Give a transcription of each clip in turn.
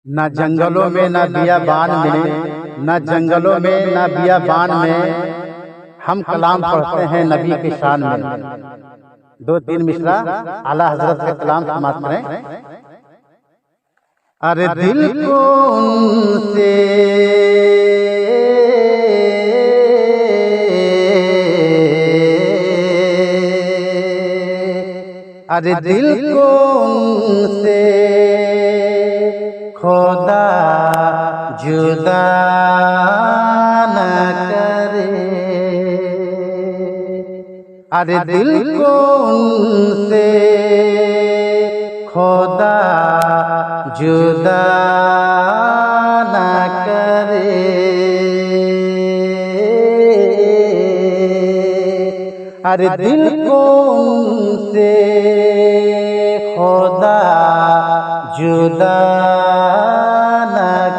न जंगलों में न बियाबान में, न जंगलों में न बियाबान में, हम कलाम पढ़ते हैं नबी की शान में। दो तीन मिसरा आला हजरत का कलाम समाप्त करें। अरे दिल को उनसे अरे दिल को उनसे खुदा जुदा न करे। अरे दिल को उनसे खुदा जुदा न करे। अरे दिल को उनसे खुदा जुदा न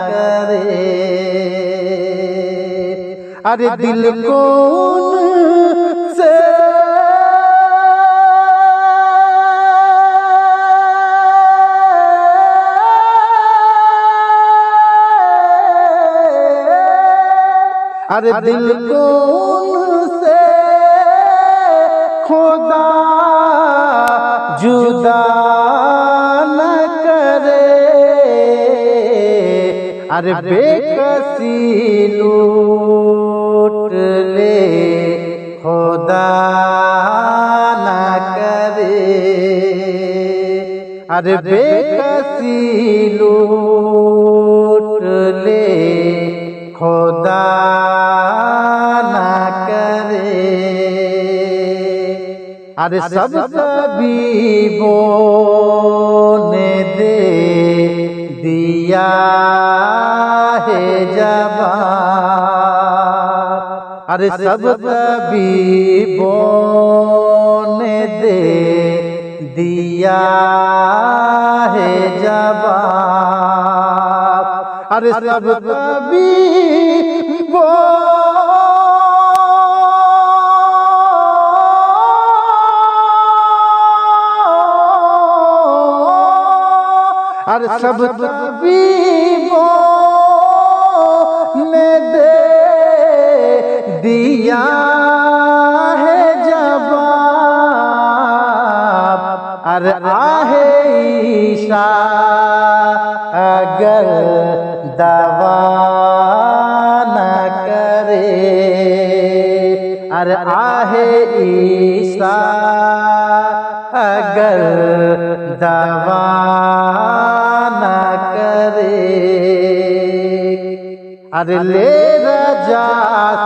करे। अरे दिल को उनसे अरे दिल को उनसे खुदा जुदा न करे। अरे बेकसी लूट ले खुदा न करे। अरे बेकसी लूट ले खुदा न करे। अरे सब तबीबों ने दे दिया है जवाब। अरे सब तबीबों ने दे दिया है जवाब। अरे सब तबीबों अरे सब तबीबों ने दे दिया है जवाब। अरे आहे ईशा अगर दवा न करे। अरे आहे ईशा अगर दवा न करे। अरे ले रजा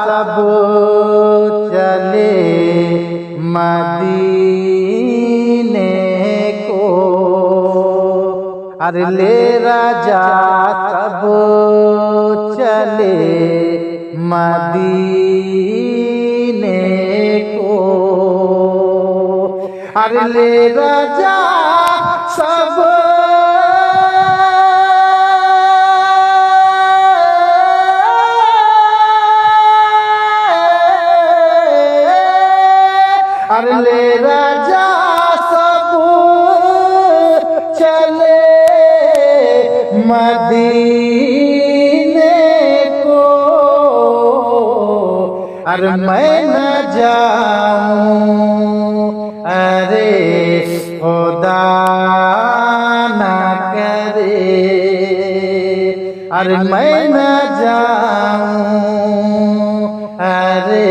सब चले मदीने को। अरे ले राजा सब चले मदीने को। अरे ले राजा सब अरे ले राजा सब चले मदीने को। अरे मैं न जाऊं अरे खुदा न करे। अरे मैं न जाऊं अरे